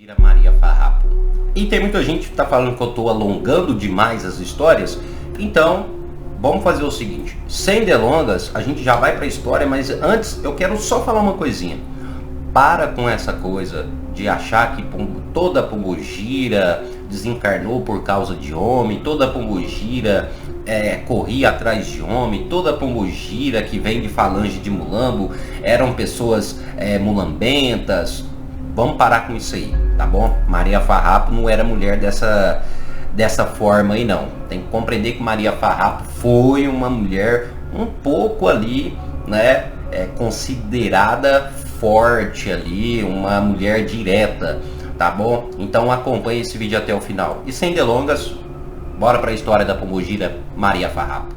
pombogira Maria Farrapo. E tem muita gente que está falando que eu estou alongando demais as histórias, então vamos fazer o seguinte, sem delongas, a gente já vai para a história, mas antes eu quero só falar uma coisinha. Para com essa coisa de achar que toda pombogira desencarnou por causa de homem, toda pombogira corria atrás de homem, toda pombogira que vem de falange de mulambo eram pessoas mulambentas. Vamos parar com isso aí, tá bom? Maria Farrapo não era mulher dessa forma aí não. Tem que compreender que Maria Farrapo foi uma mulher um pouco ali, né, considerada forte ali, uma mulher direta, tá bom? Então acompanhe esse vídeo até o final. E sem delongas, bora para a história da pombogira Maria Farrapo.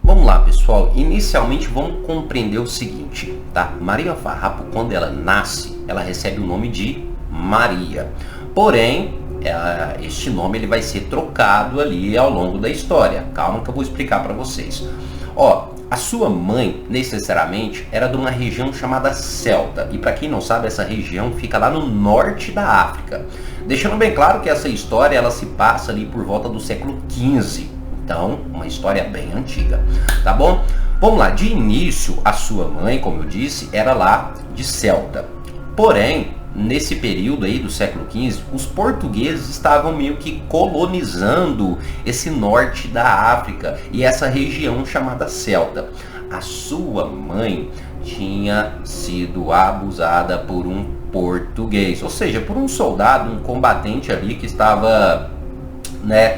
Vamos lá, pessoal. Inicialmente vamos compreender o seguinte, tá? Maria Farrapo, quando ela nasce, ela recebe o nome de Maria. Porém, este nome ele vai ser trocado ali ao longo da história. Calma que eu vou explicar para vocês. Ó, a sua mãe necessariamente era de uma região chamada Celta. E para quem não sabe, essa região fica lá no norte da África. Deixando bem claro que essa história ela se passa ali por volta do século XV. Então, uma história bem antiga, tá bom? Vamos lá, de início a sua mãe, como eu disse, era lá de Celta. Porém, nesse período aí do século XV, os portugueses estavam meio que colonizando esse norte da África e essa região chamada Celta. A sua mãe tinha sido abusada por um português, ou seja, por um soldado, um combatente ali que estava, né,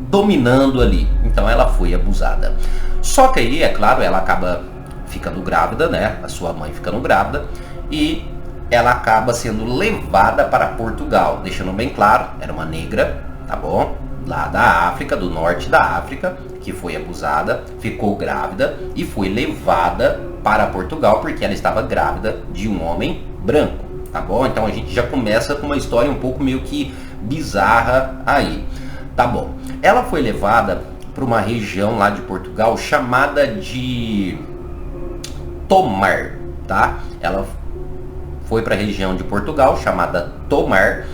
dominando ali. Então ela foi abusada. Só que aí, é claro, ela acaba ficando grávida, né? A sua mãe ficando grávida. E ela acaba sendo levada para Portugal, deixando bem claro, era uma negra, tá bom? Lá da África, do norte da África, que foi abusada, ficou grávida e foi levada para Portugal porque ela estava grávida de um homem branco, tá bom? Então a gente já começa com uma história um pouco meio que bizarra aí, tá bom? Ela foi levada para uma região lá de Portugal chamada de Tomar, tá? Ela foi para a região de Portugal chamada Tomar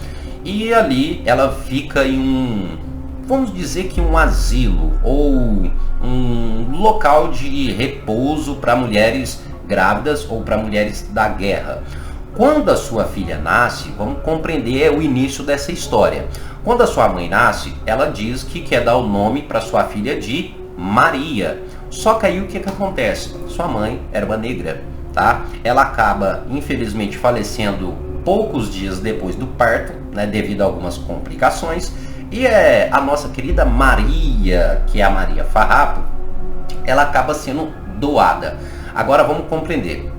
e ali ela fica em vamos dizer que um asilo ou um local de repouso para mulheres grávidas ou para mulheres da guerra. Quando a sua filha nasce, vamos compreender o início dessa história. Quando a sua mãe nasce, ela diz que quer dar o nome para sua filha de Maria. Só que aí o que acontece? Sua mãe era uma negra. Tá? Ela acaba, infelizmente, falecendo poucos dias depois do parto, né, devido a algumas complicações. E a nossa querida Maria, que é a Maria Farrapo, ela acaba sendo doada. Agora vamos compreender.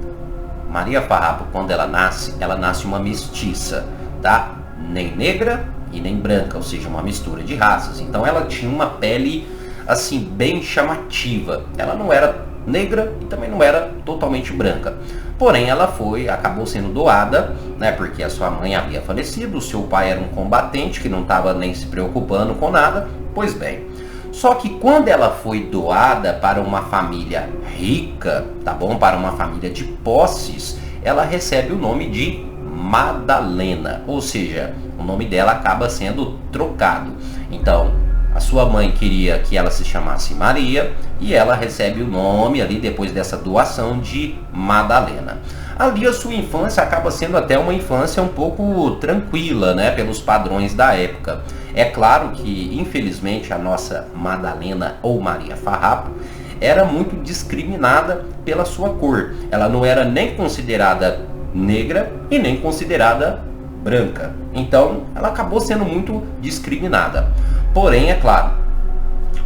Maria Farrapo, quando ela nasce uma mestiça, tá? Nem negra e nem branca, ou seja, uma mistura de raças. Então ela tinha uma pele assim bem chamativa. Ela não era negra e também não era totalmente branca. Porém, ela acabou sendo doada, né, porque a sua mãe havia falecido, o seu pai era um combatente que não estava nem se preocupando com nada. Pois bem, só que quando ela foi doada para uma família rica, tá bom? Para uma família de posses, ela recebe o nome de Madalena, ou seja, o nome dela acaba sendo trocado. Então, a sua mãe queria que ela se chamasse Maria e ela recebe o nome ali depois dessa doação de Madalena. Ali a sua infância acaba sendo até uma infância um pouco tranquila, né, pelos padrões da época. É claro que, infelizmente, a nossa Madalena ou Maria Farrapo era muito discriminada pela sua cor. Ela não era nem considerada negra e nem considerada branca. Então, ela acabou sendo muito discriminada. Porém, é claro,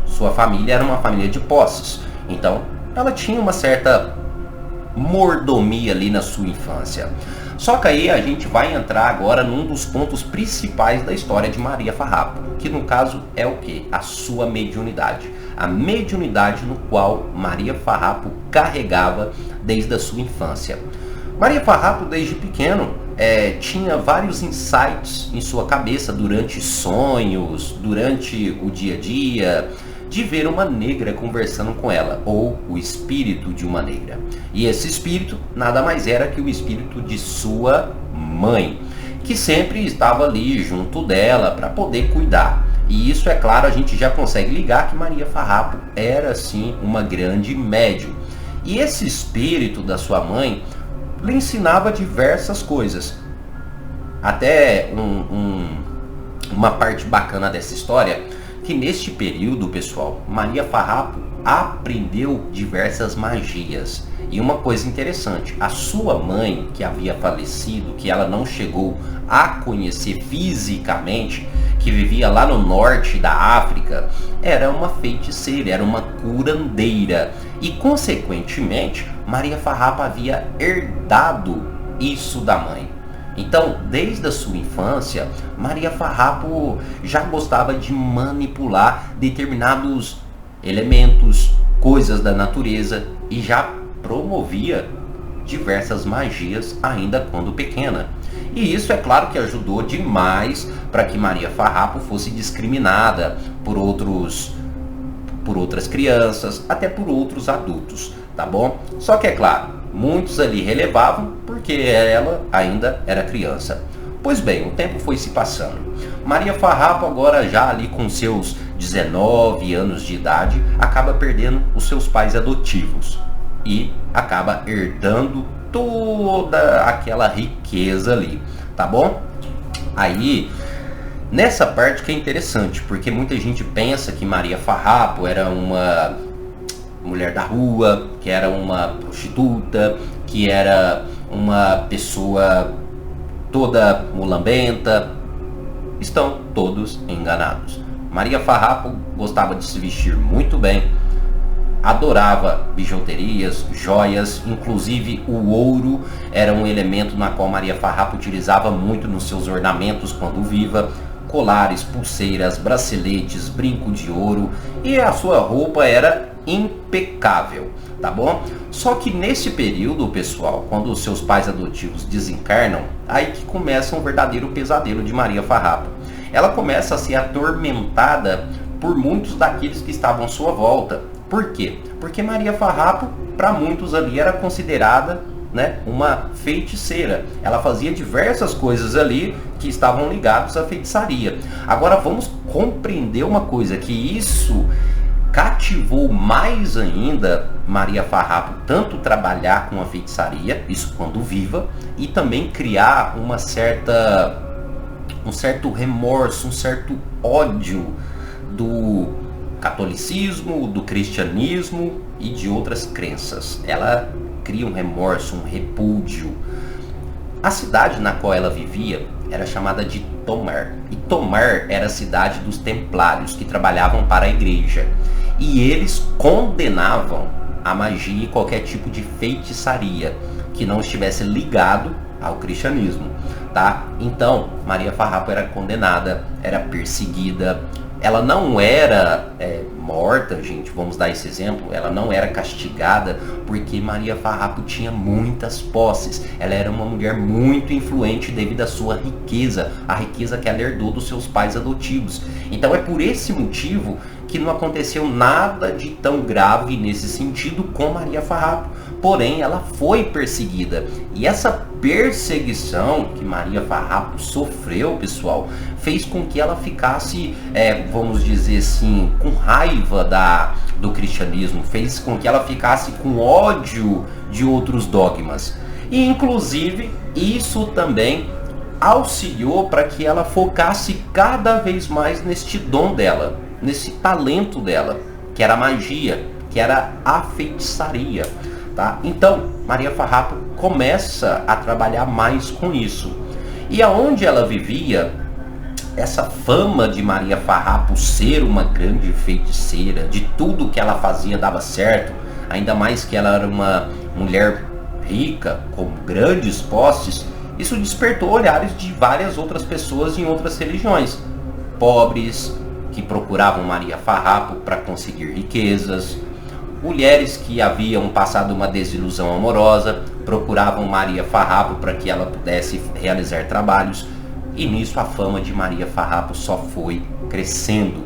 sua família era uma família de posses, então ela tinha uma certa mordomia ali na sua infância. Só que aí a gente vai entrar agora num dos pontos principais da história de Maria Farrapo, que no caso é o que? A sua mediunidade. A mediunidade no qual Maria Farrapo carregava desde a sua infância. Maria Farrapo, desde pequeno, tinha vários insights em sua cabeça durante sonhos, durante o dia a dia. de ver uma negra conversando com ela, ou o espírito de uma negra. E esse espírito nada mais era que o espírito de sua mãe, que sempre estava ali junto dela para poder cuidar. E isso, é claro, a gente já consegue ligar que Maria Farrapo era sim uma grande médium. E esse espírito da sua mãe lhe ensinava diversas coisas. Até uma parte bacana dessa história, que neste período, pessoal, Maria Farrapo aprendeu diversas magias. E uma coisa interessante, a sua mãe, que havia falecido, que ela não chegou a conhecer fisicamente, que vivia lá no norte da África, era uma feiticeira, era uma curandeira. E, consequentemente, Maria Farrapo havia herdado isso da mãe. Então, desde a sua infância, Maria Farrapo já gostava de manipular determinados elementos, coisas da natureza, e já promovia diversas magias ainda quando pequena. E isso, é claro, que ajudou demais para que Maria Farrapo fosse discriminada por outras crianças, até por outros adultos, tá bom? Só que, é claro, muitos ali relevavam porque ela ainda era criança. Pois bem, o tempo foi se passando. Maria Farrapo, agora já ali com seus 19 anos de idade, acaba perdendo os seus pais adotivos e acaba herdando toda aquela riqueza ali, tá bom? Aí, nessa parte que é interessante, porque muita gente pensa que Maria Farrapo era uma mulher da rua, que era uma prostituta, que era uma pessoa toda mulambenta. Estão todos enganados. Maria Farrapo gostava de se vestir muito bem, adorava bijuterias, joias, inclusive o ouro era um elemento na qual Maria Farrapo utilizava muito nos seus ornamentos quando viva. Colares, pulseiras, braceletes, brinco de ouro, e a sua roupa era impecável, tá bom? Só que nesse período, pessoal, quando os seus pais adotivos desencarnam, aí que começa um verdadeiro pesadelo de Maria Farrapo. Ela começa a ser atormentada por muitos daqueles que estavam à sua volta. Por quê? Porque Maria Farrapo, para muitos ali, era considerada, né, uma feiticeira. Ela fazia diversas coisas ali que estavam ligadas à feitiçaria. Agora vamos compreender uma coisa, que isso cativou mais ainda Maria Farrapo, tanto trabalhar com a feitiçaria, isso quando viva, e também criar um certo remorso, um certo ódio do catolicismo, do cristianismo e de outras crenças. Ela cria um remorso, um repúdio. A cidade na qual ela vivia era chamada de Tomar. E Tomar era a cidade dos templários, que trabalhavam para a igreja. E eles condenavam a magia e qualquer tipo de feitiçaria que não estivesse ligado ao cristianismo, tá? Então, Maria Farrapo era condenada, era perseguida. Ela não era morta, gente, vamos dar esse exemplo. Ela não era castigada porque Maria Farrapo tinha muitas posses. Ela era uma mulher muito influente devido à sua riqueza, a riqueza que ela herdou dos seus pais adotivos. Então é por esse motivo que não aconteceu nada de tão grave nesse sentido com Maria Farrapo. Porém, ela foi perseguida. E essa perseguição que Maria Farrapo sofreu, pessoal, fez com que ela ficasse, vamos dizer assim, com raiva do cristianismo. Fez com que ela ficasse com ódio de outros dogmas. E, inclusive, isso também auxiliou para que ela focasse cada vez mais neste dom dela, nesse talento dela, que era a magia, que era a feitiçaria, tá? Então, Maria Farrapo começa a trabalhar mais com isso. E aonde ela vivia, essa fama de Maria Farrapo ser uma grande feiticeira, de tudo que ela fazia dava certo, ainda mais que ela era uma mulher rica, com grandes posses, isso despertou olhares de várias outras pessoas em outras religiões. Pobres, que procuravam Maria Farrapo para conseguir riquezas. Mulheres que haviam passado uma desilusão amorosa procuravam Maria Farrapo para que ela pudesse realizar trabalhos. E nisso a fama de Maria Farrapo só foi crescendo.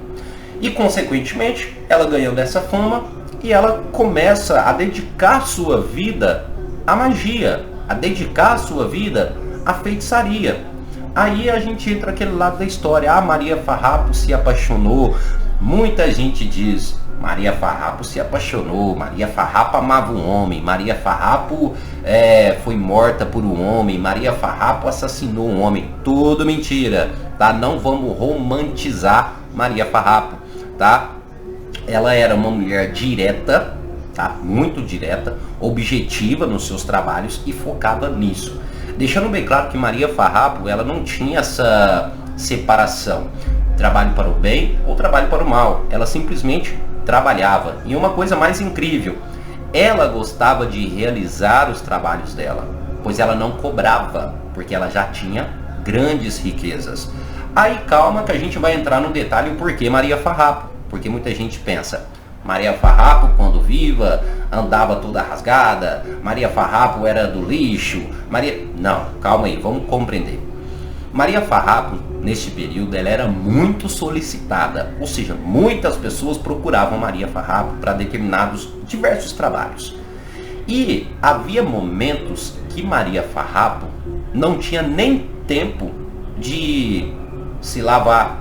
E consequentemente, ela ganhando essa fama e ela começa a dedicar sua vida à magia, a dedicar sua vida à feitiçaria. Aí a gente entra naquele lado da história. Ah, Maria Farrapo se apaixonou. Muita gente diz, Maria Farrapo se apaixonou, Maria Farrapo amava um homem, Maria Farrapo foi morta por um homem, Maria Farrapo assassinou um homem. Tudo mentira, tá? Não vamos romantizar Maria Farrapo, tá? Ela era uma mulher direta, tá? Muito direta, objetiva nos seus trabalhos e focada nisso. Deixando bem claro que Maria Farrapo, ela não tinha essa separação, trabalho para o bem ou trabalho para o mal. Ela simplesmente trabalhava. E uma coisa mais incrível, ela gostava de realizar os trabalhos dela, pois ela não cobrava, porque ela já tinha grandes riquezas. Aí calma que a gente vai entrar no detalhe o porquê Maria Farrapo, porque muita gente pensa, Maria Farrapo, quando viva, andava toda rasgada, Maria Farrapo era do lixo, Não, calma aí, vamos compreender. Maria Farrapo, neste período, ela era muito solicitada, ou seja, muitas pessoas procuravam Maria Farrapo para diversos trabalhos. E havia momentos que Maria Farrapo não tinha nem tempo de se lavar,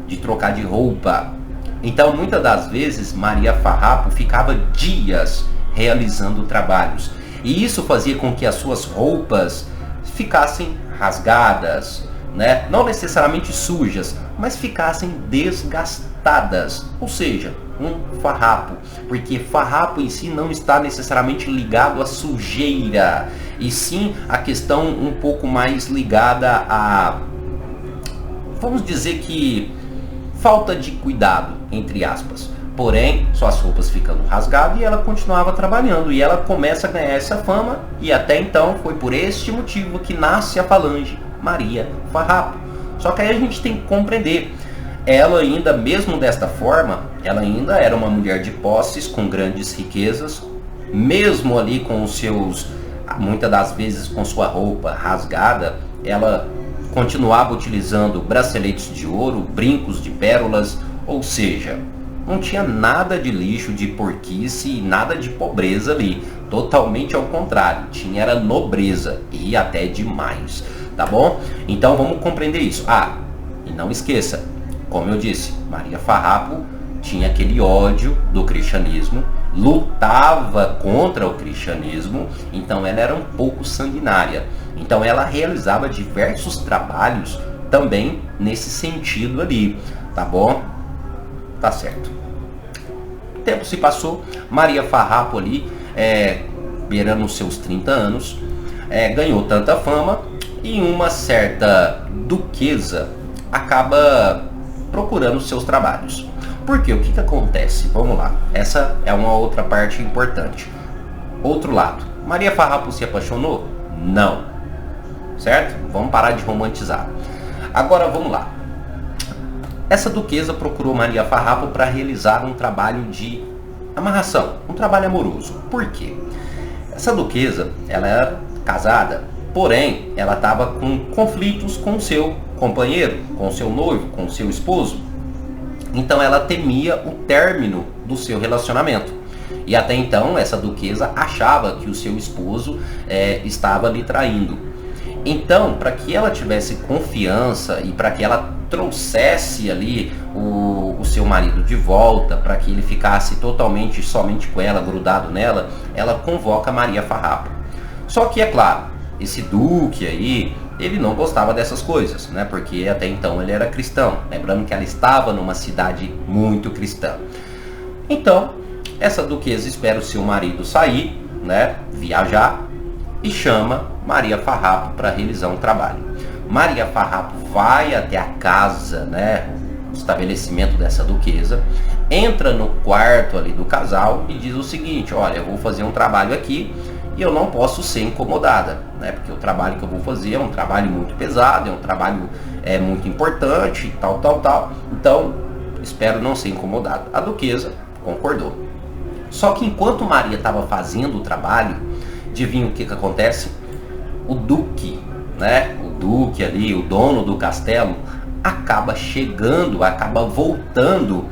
de trocar de roupa. Então, muitas das vezes, Maria Farrapo ficava dias realizando trabalhos. E isso fazia com que as suas roupas ficassem rasgadas, né? Não necessariamente sujas, mas ficassem desgastadas. Ou seja, um farrapo. Porque farrapo em si não está necessariamente ligado à sujeira, e sim a questão um pouco mais ligada a, vamos dizer que, falta de cuidado, entre aspas. Porém, suas roupas ficando rasgadas e ela continuava trabalhando. E ela começa a ganhar essa fama. E até então foi por este motivo que nasce a falange Maria Farrapo. Só que aí a gente tem que compreender. Ela ainda, mesmo desta forma, ela ainda era uma mulher de posses, com grandes riquezas. Mesmo ali com os seus, muitas das vezes com sua roupa rasgada, ela continuava utilizando braceletes de ouro, brincos de pérolas, ou seja, não tinha nada de lixo, de porquice e nada de pobreza ali. Totalmente ao contrário, tinha era nobreza e até demais, tá bom? Então vamos compreender isso. Ah, e não esqueça, como eu disse, Maria Farrapo tinha aquele ódio do cristianismo, lutava contra o cristianismo, então ela era um pouco sanguinária. Então ela realizava diversos trabalhos também nesse sentido ali, tá bom? Tá certo. O tempo se passou, Maria Farrapo ali, beirando os seus 30 anos, ganhou tanta fama e uma certa duquesa acaba procurando os seus trabalhos. Porque o que acontece? Vamos lá, essa é uma outra parte importante. Outro lado, Maria Farrapo se apaixonou? Não. Certo? Vamos parar de romantizar. Agora vamos lá. Essa duquesa procurou Maria Farrapo para realizar um trabalho de amarração, um trabalho amoroso. Por quê? Essa duquesa, ela era casada, porém, ela estava com conflitos com o seu companheiro, com o seu noivo, com o seu esposo. Então ela temia o término do seu relacionamento. E até então, essa duquesa achava que o seu esposo estava lhe traindo. Então, para que ela tivesse confiança e para que ela trouxesse ali o seu marido de volta, para que ele ficasse totalmente, somente com ela, grudado nela, ela convoca Maria Farrapo. Só que, é claro, esse duque aí, ele não gostava dessas coisas, né? Porque até então ele era cristão. Lembrando que ela estava numa cidade muito cristã. Então, essa duquesa espera o seu marido sair, né? Viajar, e chama Maria Farrapo para realizar um trabalho. Maria Farrapo vai até a casa, né, o estabelecimento dessa duquesa, entra no quarto ali do casal e diz o seguinte: olha, eu vou fazer um trabalho aqui e eu não posso ser incomodada, né, porque o trabalho que eu vou fazer é um trabalho muito pesado, é um trabalho muito importante, tal. Então, espero não ser incomodada. A duquesa concordou. Só que enquanto Maria estava fazendo o trabalho, adivinha o que acontece? O duque, né? O duque ali, o dono do castelo, acaba chegando, acaba voltando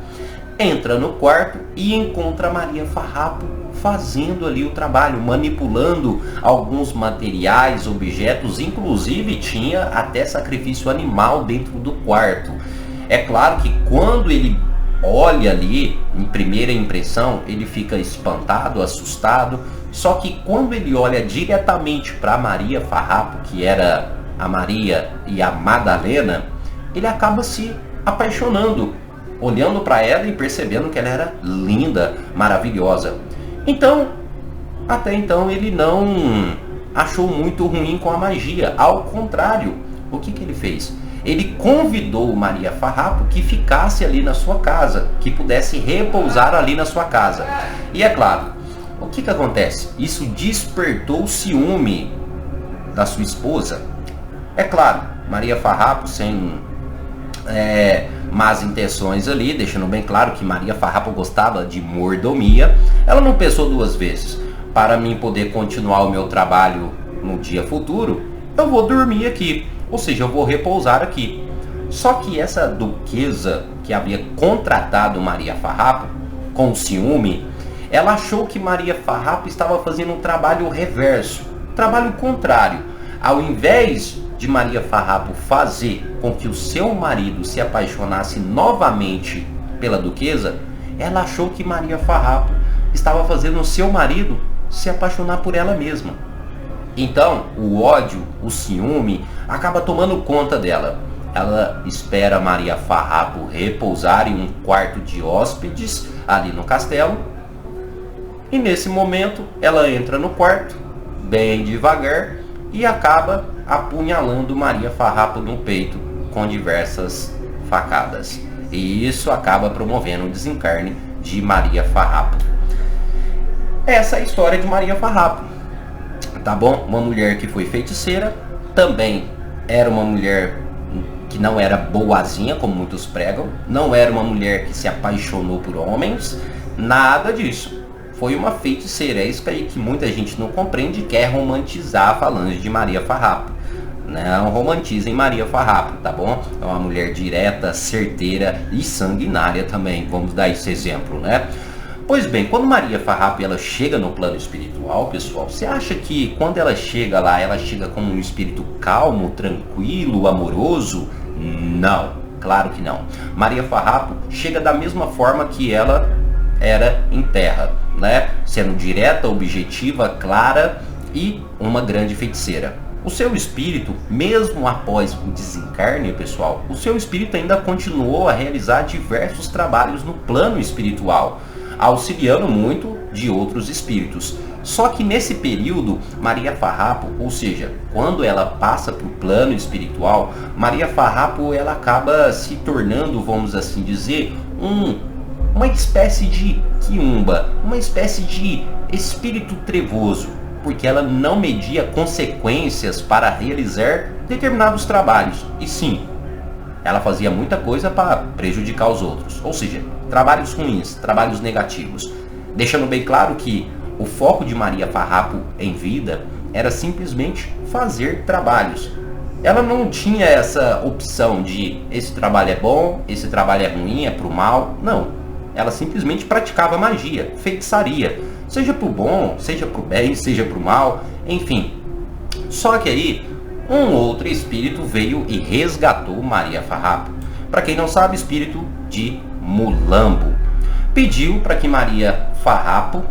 entra no quarto e encontra Maria Farrapo fazendo ali o trabalho, manipulando alguns materiais, objetos, inclusive tinha até sacrifício animal dentro do quarto. É claro que quando ele olha ali, em primeira impressão, ele fica espantado, assustado, só que quando ele olha diretamente para Maria Farrapo, que era a Maria e a Madalena, ele acaba se apaixonando, olhando para ela e percebendo que ela era linda, maravilhosa. Então, até então ele não achou muito ruim com a magia. Ao contrário, o que ele fez? Ele convidou Maria Farrapo que ficasse ali na sua casa, que pudesse repousar ali na sua casa. E é claro, o que acontece? Isso despertou o ciúme da sua esposa. É claro, Maria Farrapo, sem más intenções ali, deixando bem claro que Maria Farrapo gostava de mordomia, ela não pensou duas vezes. Para mim poder continuar o meu trabalho no dia futuro, eu vou dormir aqui, ou seja, eu vou repousar aqui. Só que essa duquesa que havia contratado Maria Farrapo, com ciúme, ela achou que Maria Farrapo estava fazendo um trabalho reverso, trabalho contrário. Ao invés de Maria Farrapo fazer com que o seu marido se apaixonasse novamente pela duquesa, ela achou que Maria Farrapo estava fazendo o seu marido se apaixonar por ela mesma. Então, o ódio, o ciúme, acaba tomando conta dela. Ela espera Maria Farrapo repousar em um quarto de hóspedes ali no castelo. E nesse momento, ela entra no quarto, bem devagar, e acaba apunhalando Maria Farrapo no peito com diversas facadas. E isso acaba promovendo o desencarne de Maria Farrapo. Essa é a história de Maria Farrapo, tá bom? Uma mulher que foi feiticeira, também era uma mulher que não era boazinha, como muitos pregam, não era uma mulher que se apaixonou por homens, nada disso. Foi uma feiticeira, é isso aí que muita gente não compreende e quer romantizar a falange de Maria Farrapo. Não romantizem Maria Farrapo, tá bom? É uma mulher direta, certeira e sanguinária também, vamos dar esse exemplo, né? Pois bem, quando Maria Farrapo ela chega no plano espiritual, pessoal, você acha que quando ela chega lá, ela chega com um espírito calmo, tranquilo, amoroso? Não, claro que não. Maria Farrapo chega da mesma forma que ela era em terra, né? Sendo direta, objetiva, clara e uma grande feiticeira. O seu espírito, mesmo após o desencarne, pessoal, o seu espírito ainda continuou a realizar diversos trabalhos no plano espiritual, auxiliando muito de outros espíritos. Só que nesse período, Maria Farrapo, ou seja, quando ela passa para o plano espiritual, Maria Farrapo ela acaba se tornando, vamos assim dizer, uma espécie de quiumba, uma espécie de espírito trevoso, porque ela não media consequências para realizar determinados trabalhos. E sim, ela fazia muita coisa para prejudicar os outros, ou seja, trabalhos ruins, trabalhos negativos. Deixando bem claro que o foco de Maria Farrapo em vida era simplesmente fazer trabalhos. Ela não tinha essa opção de esse trabalho é bom, esse trabalho é ruim, é pro mal. Não. Ela simplesmente praticava magia, feitiçaria. Seja pro bom, seja pro bem, seja pro mal, enfim. Só que aí, um outro espírito veio e resgatou Maria Farrapo. Para quem não sabe, espírito de Mulambo. Pediu para que Maria Farrapo,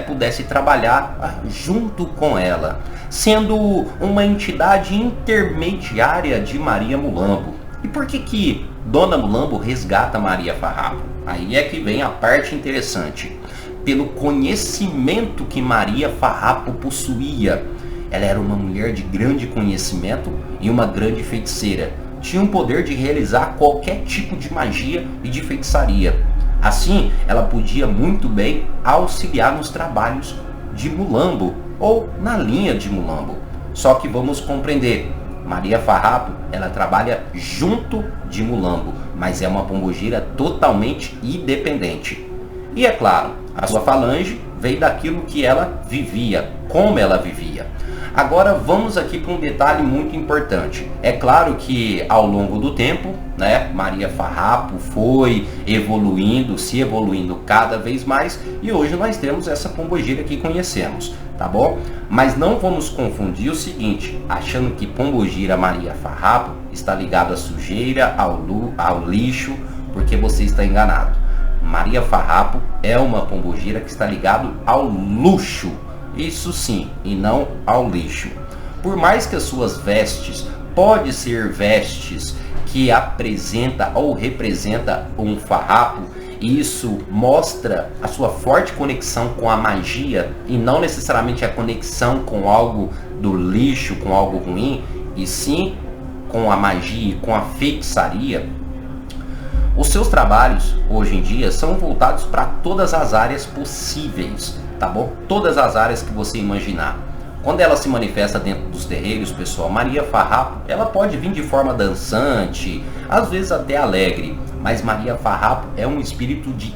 pudesse trabalhar junto com ela, sendo uma entidade intermediária de Maria Mulambo. E por que Dona Mulambo resgata Maria Farrapo? Aí é que vem a parte interessante. Pelo conhecimento que Maria Farrapo possuía. Ela era uma mulher de grande conhecimento e uma grande feiticeira. Tinha o poder de realizar qualquer tipo de magia e de feitiçaria. Assim, ela podia muito bem auxiliar nos trabalhos de Mulambo ou na linha de Mulambo. Só que vamos compreender, Maria Farrapo, ela trabalha junto de Mulambo, mas é uma pombogira totalmente independente. E é claro, a sua falange veio daquilo que ela vivia, como ela vivia. Agora vamos aqui para um detalhe muito importante. É claro que ao longo do tempo, né, Maria Farrapo foi evoluindo, se evoluindo cada vez mais, e hoje nós temos essa pombogira que conhecemos, tá bom? Mas não vamos confundir o seguinte, achando que pombogira Maria Farrapo está ligado à sujeira, ao lixo, porque você está enganado. Maria Farrapo é uma pombogira que está ligado ao luxo. Isso sim, e não ao lixo. Por mais que as suas vestes pode ser vestes que apresenta ou representa um farrapo, e isso mostra a sua forte conexão com a magia e não necessariamente a conexão com algo do lixo, com algo ruim, e sim com a magia e com a feitiçaria. Os seus trabalhos hoje em dia são voltados para todas as áreas possíveis, tá bom? Todas as áreas que você imaginar. Quando ela se manifesta dentro dos terreiros, pessoal, Maria Farrapo, ela pode vir de forma dançante, às vezes até alegre, mas Maria Farrapo é um espírito de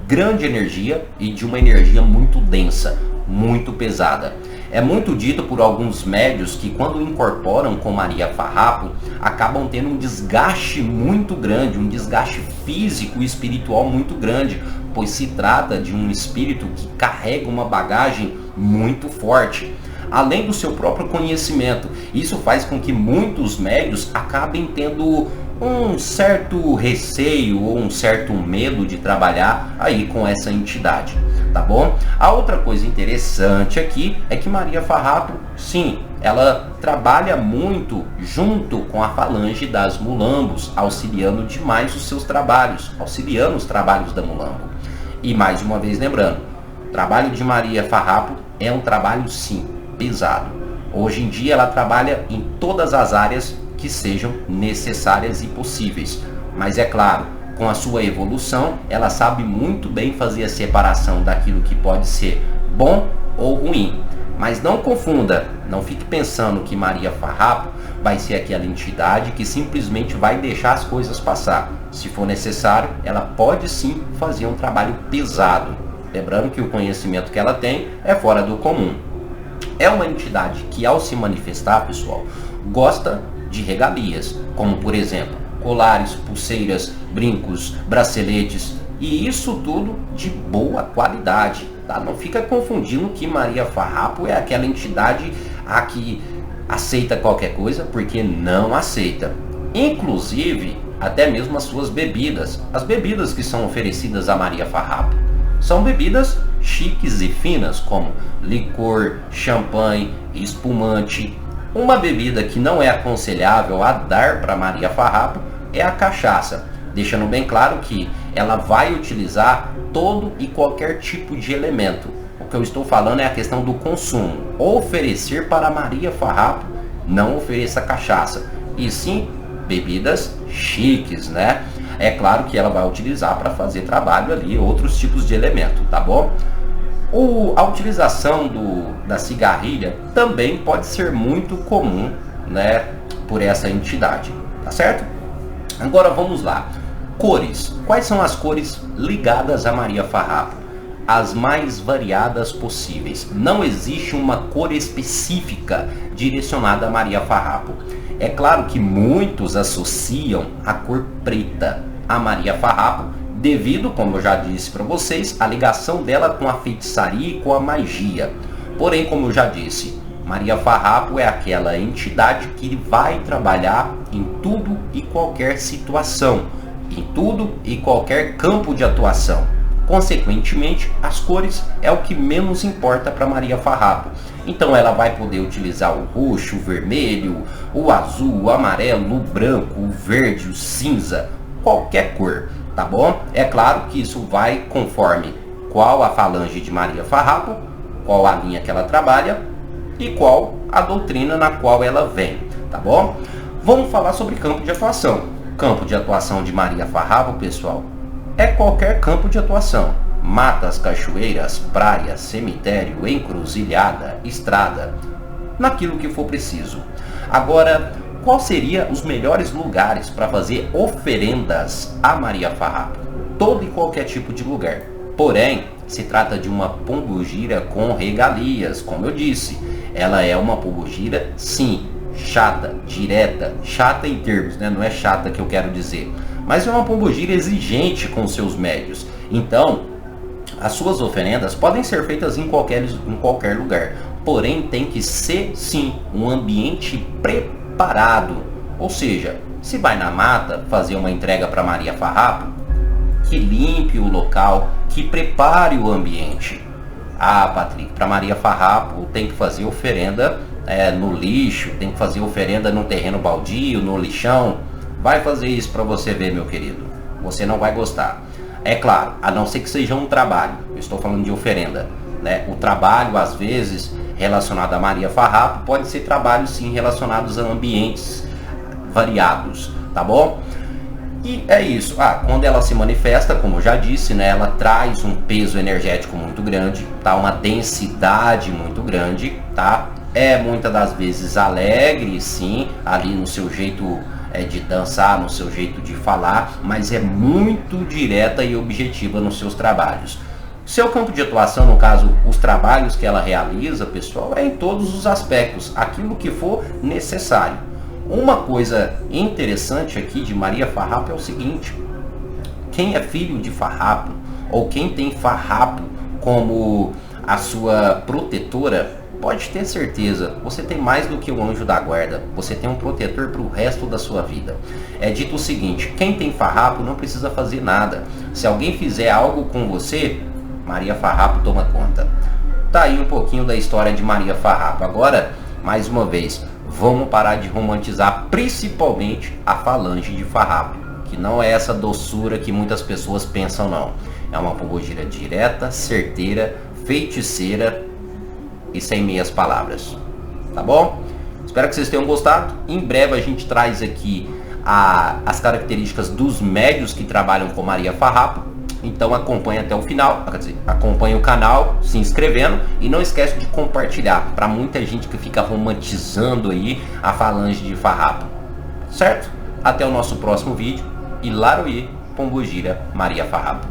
grande energia e de uma energia muito densa, muito pesada. É muito dito por alguns médios que quando incorporam com Maria Farrapo, acabam tendo um desgaste muito grande, um desgaste físico e espiritual muito grande, pois se trata de um espírito que carrega uma bagagem muito forte, além do seu próprio conhecimento. Isso faz com que muitos médios acabem tendo um certo receio ou um certo medo de trabalhar aí com essa entidade, tá bom? A outra coisa interessante aqui é que Maria Farrapo, sim, ela trabalha muito junto com a falange das mulambos, auxiliando demais os seus trabalhos, auxiliando os trabalhos da mulambo. E mais uma vez lembrando, o trabalho de Maria Farrapo é um trabalho sim, pesado. Hoje em dia ela trabalha em todas as áreas que sejam necessárias e possíveis. Mas é claro, com a sua evolução, ela sabe muito bem fazer a separação daquilo que pode ser bom ou ruim. Mas não confunda, não fique pensando que Maria Farrapo vai ser aquela entidade que simplesmente vai deixar as coisas passar. Se for necessário, ela pode sim fazer um trabalho pesado. Lembrando que o conhecimento que ela tem é fora do comum. É uma entidade que, ao se manifestar, pessoal, gosta de regalias, como por exemplo, colares, pulseiras, brincos, braceletes, e isso tudo de boa qualidade, tá? Não fica confundindo que Maria Farrapo é aquela entidade a que aceita qualquer coisa, porque não aceita. Inclusive, até mesmo as suas bebidas. As bebidas que são oferecidas a Maria Farrapo são bebidas chiques e finas, como licor, champanhe, espumante. Uma bebida que não é aconselhável a dar para Maria Farrapo é a cachaça, deixando bem claro que ela vai utilizar todo e qualquer tipo de elemento. O que eu estou falando é a questão do consumo. Oferecer para Maria Farrapo, não ofereça cachaça, e sim bebidas chiques, né? É claro que ela vai utilizar para fazer trabalho ali, outros tipos de elemento, tá bom? A utilização da cigarrilha também pode ser muito comum, né, por essa entidade, tá certo? Agora vamos lá. Cores. Quais são as cores ligadas a Maria Farrapo? As mais variadas possíveis. Não existe uma cor específica direcionada a Maria Farrapo. É claro que muitos associam a cor preta a Maria Farrapo, devido, como eu já disse para vocês, a ligação dela com a feitiçaria e com a magia. Porém, como eu já disse, Maria Farrapo é aquela entidade que vai trabalhar em tudo e qualquer situação, em tudo e qualquer campo de atuação. Consequentemente, as cores é o que menos importa para Maria Farrapo. Então ela vai poder utilizar o roxo, o vermelho, o azul, o amarelo, o branco, o verde, o cinza, qualquer cor. Tá bom? É claro que isso vai conforme qual a falange de Maria Farrapo, qual a linha que ela trabalha e qual a doutrina na qual ela vem, tá bom? Vamos falar sobre campo de atuação. Campo de atuação de Maria Farrapo, pessoal, é qualquer campo de atuação. Matas, cachoeiras, praias, cemitério, encruzilhada, estrada, naquilo que for preciso. Agora, qual seria os melhores lugares para fazer oferendas a Maria Farrapo? Todo e qualquer tipo de lugar. Porém, se trata de uma pombogira com regalias, como eu disse. Ela é uma pombogira, sim, chata, direta, chata em termos, né? Não é chata que eu quero dizer, mas é uma pombogira exigente com seus médios. Então, as suas oferendas podem ser feitas em qualquer lugar, porém tem que ser, sim, um ambiente preparado. Ou seja, se vai na mata fazer uma entrega para Maria Farrapo, que limpe o local, que prepare o ambiente. Ah, Patrick, para Maria Farrapo tem que fazer oferenda no lixo, tem que fazer oferenda no terreno baldio, no lixão. Vai fazer isso para você ver, meu querido. Você não vai gostar. É claro, a não ser que seja um trabalho. Eu estou falando de oferenda, né? O trabalho, às vezes, relacionado a Maria Farrapo, pode ser trabalho, sim, relacionados a ambientes variados, tá bom? E é isso. Quando ela se manifesta, como eu já disse, né, ela traz um peso energético muito grande, tá? Uma densidade muito grande, tá? É muitas das vezes alegre, sim, ali no seu jeito de dançar, no seu jeito de falar, mas é muito direta e objetiva nos seus trabalhos. Seu campo de atuação, no caso, os trabalhos que ela realiza, pessoal, é em todos os aspectos, aquilo que for necessário. Uma coisa interessante aqui de Maria Farrapo é o seguinte: quem é filho de Farrapo, ou quem tem Farrapo como a sua protetora, pode ter certeza, você tem mais do que um anjo da guarda, você tem um protetor para o resto da sua vida. É dito o seguinte: quem tem Farrapo não precisa fazer nada. Se alguém fizer algo com você, Maria Farrapo toma conta. Tá aí um pouquinho da história de Maria Farrapo. Agora, mais uma vez, vamos parar de romantizar principalmente a falange de Farrapo, que não é essa doçura que muitas pessoas pensam, não. É uma pombogira direta, certeira, feiticeira e sem meias palavras. Tá bom? Espero que vocês tenham gostado. Em breve a gente traz aqui as características dos médios que trabalham com Maria Farrapo. Então acompanhe até o final, quer dizer, acompanhe o canal se inscrevendo e não esquece de compartilhar para muita gente que fica romantizando aí a falange de Farrapo. Certo? Até o nosso próximo vídeo e Laroie Pombogira Maria Farrapo.